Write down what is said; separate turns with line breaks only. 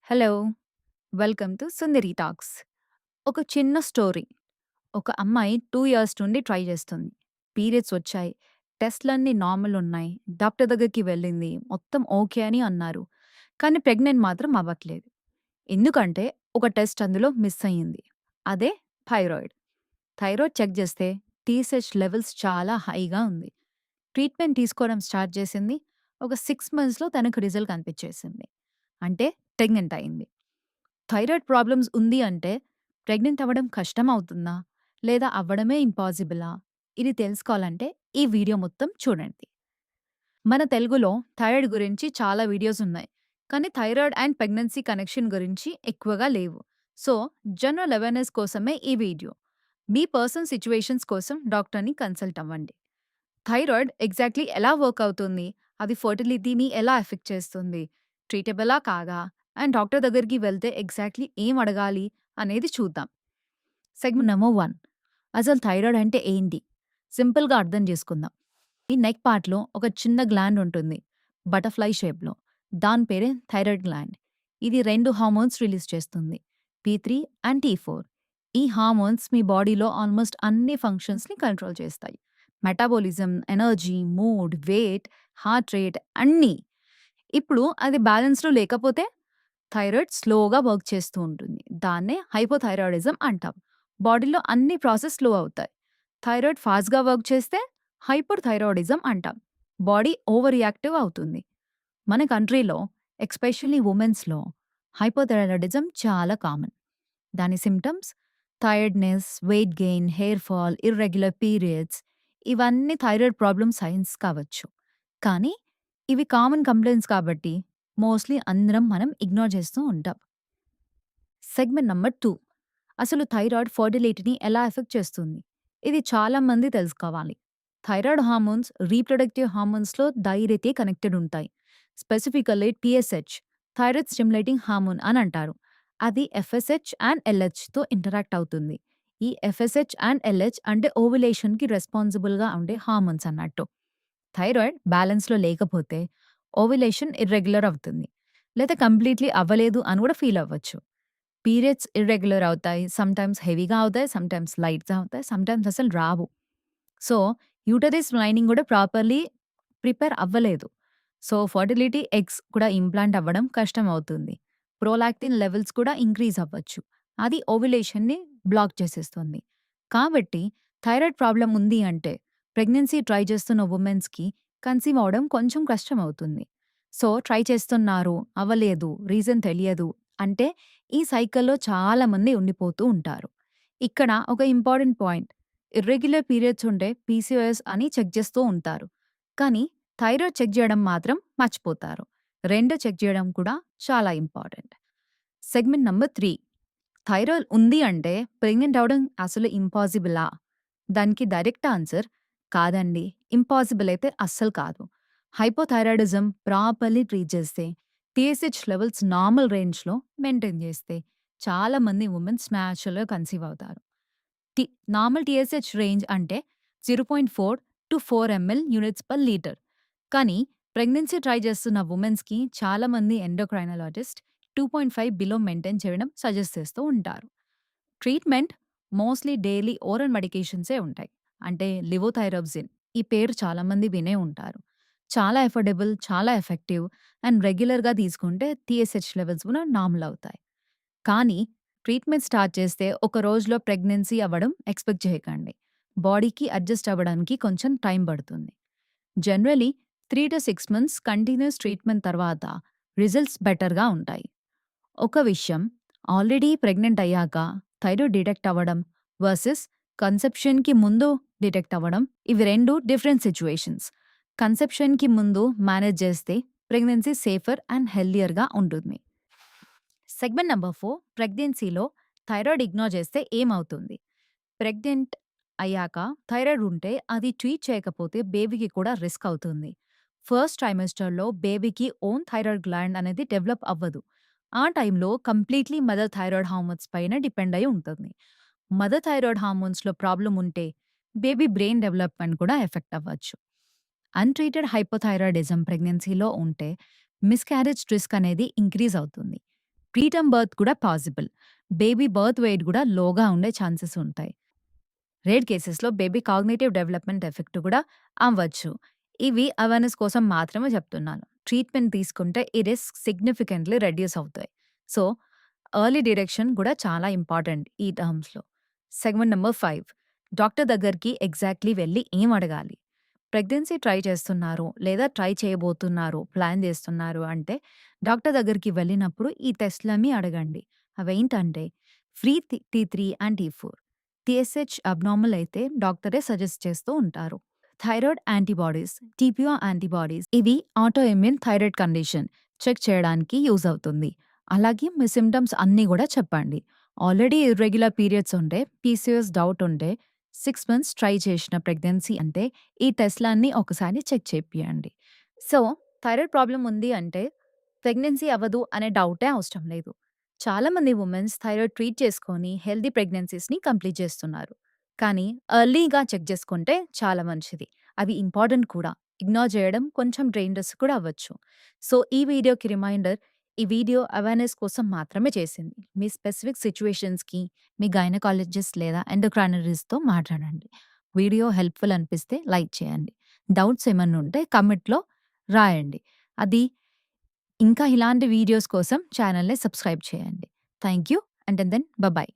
Hello! Welcome to Sundari talks. ఒక చిన్న story. ఒక అమ్మాయి 2 ఇయర్స్ నుండి ట్రై చేస్తుంది. పీరియడ్స్ వచ్చాయి. టెస్ట్‌లన్నీ నార్మల్ ఉన్నాయి. డాక్టర్ దగ్గరికి వెళ్ళింది. మొత్తం ఓకే అని అన్నారు. కానీ ప్రెగ్నెంట్ మాత్రం అవ్వట్లేదు. ఎందుకంటే ఒక టెస్ట్ అందులో మిస్ అయింది. అదే థైరాయిడ్. థైరాయిడ్ చెక్ చేస్తే టీఎస్‌హెచ్ లెవెల్స్ చాలా హైగా ఉంది. ట్రీట్మెంట్ తీసుకోవడం స్టార్ట్ చేసింది. ఒక 6 మంత్స్‌లో తనకు రిజల్ట్ కనిపించేసింది. అంటే ప్రెగ్నెంట్ అయింది. థైరాయిడ్ ప్రాబ్లమ్స్ ఉంది అంటే ప్రెగ్నెంట్ అవ్వడం కష్టం అవుతుందా? లేదా అవ్వడమే ఇంపాసిబులా? ఇది తెలుసుకోవాలంటే ఈ వీడియో మొత్తం చూడండి. మన తెలుగులో థైరాయిడ్ గురించి చాలా వీడియోస్ ఉన్నాయి. కానీ థైరాయిడ్ అండ్ ప్రెగ్నెన్సీ కనెక్షన్ గురించి ఎక్కువగా లేవు. సో, జనరల్ అవేర్‌నెస్ కోసమే ఈ వీడియో. మీ పర్సనల్ సిట్యుయేషన్స్ కోసం డాక్టర్‌ని కన్సల్ట్ అవ్వండి. థైరాయిడ్ ఎగ్జాక్ట్‌లీ ఎలా వర్క్ అవుతుంది? అది ఫర్టిలిటీని ఎలా ఎఫెక్ట్ చేస్తుంది? ట్రీటబులా కాదా? అండ్ డాక్టర్ దగ్గరికి వెళ్తే ఎగ్జాక్ట్‌లీ ఏం అడగాలి అనేది చూద్దాం. Segment number 1. అసలు థైరాయిడ్ అంటే ఏంటి? సింపుల్‌గా అర్థం చేసుకుందాం. ఈ నెక్ పార్ట్‌లో ఒక చిన్న గ్లాండ్ ఉంటుంది. బటర్‌ఫ్లై షేప్‌లో. దాని పేరే థైరాయిడ్ గ్లాండ్. ఇది 2 హార్మోన్స్ రిలీజ్ చేస్తుంది. టీ3 అండ్ టీ4. ఈ హార్మోన్స్ మీ బాడీలో ఆల్మోస్ట్ అన్ని ఫంక్షన్స్‌ని కంట్రోల్ చేస్తాయి. Metabolism, energy, mood, weight, heart rate అన్నీ. ఇప్పుడు అది బ్యాలెన్స్‌లో లేకపోతే థైరాయిడ్ స్లోగా వర్క్ చేస్తూ ఉంటుంది. దాన్నే హైపోథైరాయిడిజం అంటాం. బాడీలో అన్ని ప్రాసెస్ స్లో అవుతాయి. థైరాయిడ్ ఫాస్ట్‌గా వర్క్ చేస్తే హైపర్‌థైరాయిడిజం అంటాం. బాడీ ఓవర్ రియాక్టివ్ అవుతుంది. మన కంట్రీలో ఎస్పెషల్లీ వుమెన్స్‌లో హైపోథైరాయిడిజం చాలా కామన్. దాని symptoms tiredness, weight gain, hair fall, irregular periods ఇవన్నీ థైరాయిడ్ ప్రాబ్లమ్ సైన్స్ కావచ్చు. కానీ ఇవి కామన్ కంప్లెయింట్స్ కాబట్టి మోస్ట్‌లీ అందరం మనం ఇగ్నోర్ చేస్తూ ఉంటాం. Segment number 2. అసలు థైరాయిడ్ ఫర్టిలిటీని ఎలా ఎఫెక్ట్ చేస్తుంది? ఇది చాలా మంది తెలుసుకోవాలి. థైరాయిడ్ హార్మోన్స్ రీప్రొడక్టివ్ హార్మోన్స్‌లో డైరెక్ట్‌గా కనెక్టెడ్ ఉంటాయి. Specifically TSH thyroid stimulating hormone అని అంటారు. అది ఎఫ్ఎస్‌హెచ్ అండ్ ఎల్‌హెచ్‌తో ఇంటరాక్ట్ అవుతుంది. ఈ ఎఫ్ఎస్‌హెచ్ అండ్ ఎల్‌హెచ్ అంటే ఓవ్యులేషన్‌కి రెస్పాన్సిబుల్‌గా ఉండే హార్మోన్స్ అన్నట్టు. థైరాయిడ్ బ్యాలెన్స్‌లో లేకపోతే ఓవ్యులేషన్ ఇర్రెగ్యులర్ అవుతుంది. లేదా కంప్లీట్‌లీ అవ్వలేదు అని కూడా ఫీల్ అవ్వచ్చు. పీరియడ్స్ ఇర్రెగ్యులర్ అవుతాయి. సమ్‌టైమ్స్ హెవీగా అవుతాయి. సమ్‌టైమ్స్ లైట్‌గా అవుతాయి. సమ్‌టైమ్స్ అసలు రావు. సో, యూటరస్ లైనింగ్ కూడా ప్రాపర్‌లీ ప్రిపేర్ అవ్వలేదు. సో, ఫర్టిలిటీ ఎగ్స్ కూడా ఇంప్లాంట్ అవ్వడం కష్టమవుతుంది. ప్రొలాక్టిన్ లెవెల్స్ కూడా ఇంక్రీజ్ అవ్వచ్చు. అది ఓవ్యులేషన్‌ని బ్లాక్ చేసేస్తుంది. కాబట్టి థైరాయిడ్ ప్రాబ్లమ్ ఉంది అంటే ప్రెగ్నెన్సీ ట్రై చేస్తున్న వుమెన్స్‌కి కన్సీవ్ అవ్వడం కొంచెం కష్టమవుతుంది. సో, ట్రై చేస్తున్నారు, అవ్వలేదు, రీజన్ తెలియదు అంటే ఈ సైకిల్‌లో చాలామంది ఉండిపోతూ ఉంటారు. ఇక్కడ ఒక ఇంపార్టెంట్ పాయింట్. ఇర్రెగ్యులర్ పీరియడ్స్ ఉంటే పీసీఓఎస్ అని చెక్ చేస్తూ ఉంటారు. కానీ థైరాయిడ్ చెక్ చేయడం మాత్రం మర్చిపోతారు. 2 చెక్ చేయడం కూడా చాలా ఇంపార్టెంట్. Segment number 3. థైరాయిడ్ ఉంది అంటే ప్రెగ్నెంట్ అవ్వడం అసలు ఇంపాసిబులా? దానికి డైరెక్ట్ ఆన్సర్ కాదండి. ఇంపాసిబుల్ అయితే అస్సలు కాదు. హైపోథైరాయిడిజం ప్రాపర్‌లీ ట్రీట్ చేస్తే, టీఎస్‌హెచ్ లెవెల్స్ నార్మల్ రేంజ్‌లో మెయింటైన్ చేస్తే చాలా మంది వుమెన్స్ న్యాచురల్‌గా కన్సీవ్ అవుతారు. టి నార్మల్ టీఎస్‌హెచ్ రేంజ్ అంటే 0.4-4 ఎంఎల్ యూనిట్స్ పర్ లీటర్. కానీ ప్రెగ్నెన్సీ ట్రై చేస్తున్న వుమెన్స్‌కి చాలామంది ఎండోక్రైనాలజిస్ట్ 2.5 బిలో మెయింటైన్ చేయడం సజెస్ట్ చేస్తూ ఉంటారు. ట్రీట్మెంట్ మోస్ట్‌లీ డైలీ ఓరల్ మెడికేషన్సే ఉంటాయి. అంటే లివోథైరాక్సిన్ ఈ పేరు చాలామంది వినే ఉంటారు. చాలా ఎఫోర్డబుల్, చాలా ఎఫెక్టివ్ అండ్ రెగ్యులర్‌గా తీసుకుంటే టీఎస్‌హెచ్ లెవెల్స్ కూడా నార్మల్ అవుతాయి. కానీ ట్రీట్మెంట్ స్టార్ట్ చేస్తే ఒక రోజులో ప్రెగ్నెన్సీ అవ్వడం ఎక్స్‌పెక్ట్ చేయకండి. బాడీకి అడ్జస్ట్ అవ్వడానికి కొంచెం టైం పడుతుంది. జనరల్లీ 3-6 మంత్స్ కంటిన్యూయస్ ట్రీట్మెంట్ తర్వాత రిజల్ట్స్ బెటర్‌గా ఉంటాయి. ఒక విషయం ఆల్రెడీ ప్రెగ్నెంట్ అయ్యాక థైరాయిడ్ డిటెక్ట్ అవ్వడం వర్సెస్ కన్సెప్షన్‌కి ముందు డిటెక్ట్ అవ్వడం ఇవి 2 డిఫరెంట్ సిట్యుయేషన్స్. కన్సెప్షన్‌కి ముందు మేనేజ్ చేస్తే ప్రెగ్నెన్సీ సేఫర్ అండ్ హెల్తీయర్‌గా ఉంటుంది. Segment number 4. ప్రెగ్నెన్సీలో థైరాయిడ్ ఇగ్నోర్ చేస్తే ఏమవుతుంది? ప్రెగ్నెంట్ అయ్యాక థైరాయిడ్ ఉంటే అది ట్రీట్ చేయకపోతే బేబీకి కూడా రిస్క్ అవుతుంది. ఫస్ట్ ట్రైమెస్టర్‌లో బేబీకి ఓన్ థైరాయిడ్ గ్లాండ్ అనేది డెవలప్ అవ్వదు. ఆ టైంలో కంప్లీట్‌లీ మదర్ థైరాయిడ్ హార్మోన్స్ పైన డిపెండ్ అయి ఉంటుంది. మదర్ థైరాయిడ్ హార్మోన్స్‌లో ప్రాబ్లమ్ ఉంటే బేబీ బ్రెయిన్ డెవలప్‌మెంట్ కూడా ఎఫెక్ట్ అవ్వచ్చు. అన్‌ట్రీటెడ్ హైపోథైరాయిడిజం ప్రెగ్నెన్సీలో ఉంటే మిస్‌క్యారేజ్ రిస్క్ అనేది ఇంక్రీజ్ అవుతుంది. ప్రీటర్మ్ బర్త్ కూడా పాసిబుల్. బేబీ బర్త్ వెయిట్ కూడా లోగా ఉండే ఛాన్సెస్ ఉంటాయి. రేర్ కేసెస్‌లో బేబీ కాగ్నిటివ్ డెవలప్‌మెంట్ ఎఫెక్ట్ కూడా అవ్వచ్చు. ఇవి అవేర్‌నెస్ కోసం మాత్రమే చెప్తున్నాను. ట్రీట్మెంట్ తీసుకుంటే ఈ రిస్క్ సిగ్నిఫికెంట్‌లీ రెడ్యూస్ అవుతాయి. సో, ఎర్లీ డిటెక్షన్ కూడా చాలా ఇంపార్టెంట్ ఈ టర్మ్స్‌లో. సెగ్మెంట్ నంబర్ 5 డాక్టర్ దగ్గరికి ఎగ్జాక్ట్‌లీ వెళ్లి ఏం అడగాలి? ప్రెగ్నెన్సీ ట్రై చేస్తున్నారు లేదా ట్రై చేయబోతున్నారు, ప్లాన్ చేస్తున్నారు అంటే డాక్టర్ దగ్గరికి వెళ్ళినప్పుడు ఈ టెస్ట్‌లన్నీ అడగండి. అవేంటంటే free T3 and T4. TSH abnormal అయితే డాక్టరే సజెస్ట్ చేస్తూ ఉంటారు. థైరాయిడ్ యాంటీబాడీస్, టీపీఓ యాంటీబాడీస్ ఇవి autoimmune thyroid condition check చేయడానికి యూజ్ అవుతుంది. అలాగే మీ సిమ్టమ్స్ అన్నీ కూడా చెప్పండి. ఆల్రెడీ ఇర్రెగ్యులర్ పీరియడ్స్ ఉంటే, పీసీఓఎస్ డౌట్ ఉంటే, 6 మంత్స్ ట్రై చేసిన ప్రెగ్నెన్సీ అంటే ఈ టెస్ట్‌లన్నీ ఒకసారి చెక్ చేపియండి. సో, థైరాయిడ్ ప్రాబ్లమ్ ఉంది అంటే ప్రెగ్నెన్సీ అవ్వదు అనే డౌటే అవసరం లేదు. చాలామంది వుమెన్స్ థైరాయిడ్ ట్రీట్ చేసుకొని హెల్తీ ప్రెగ్నెన్సీస్‌ని కంప్లీట్ చేస్తున్నారు. కానీ ఎర్లీగా చెక్ చేసుకుంటే చాలా మంచిది. అవి ఇంపార్టెంట్ కూడా. ఇగ్నోర్ చేయడం కొంచెం డేంజరస్ కూడా అవ్వచ్చు. సో, ఈ వీడియోకి రిమైండర్, ఈ వీడియో అవేర్‌నెస్ కోసం మాత్రమే చేసింది. మీ స్పెసిఫిక్ సిట్యుయేషన్స్‌కి మీ గైనకాలజిస్ట్ లేదా ఎండోక్రైనరిస్ట్‌తో మాట్లాడండి. వీడియో హెల్ప్‌ఫుల్ అనిపిస్తే లైక్ చేయండి. డౌట్స్ ఏమన్నా ఉంటే కామెంట్‌లో రాయండి. అది ఇంకా ఇలాంటి వీడియోస్ కోసం ఛానల్‌ని సబ్స్క్రైబ్ చేయండి. Thank you. Until then by.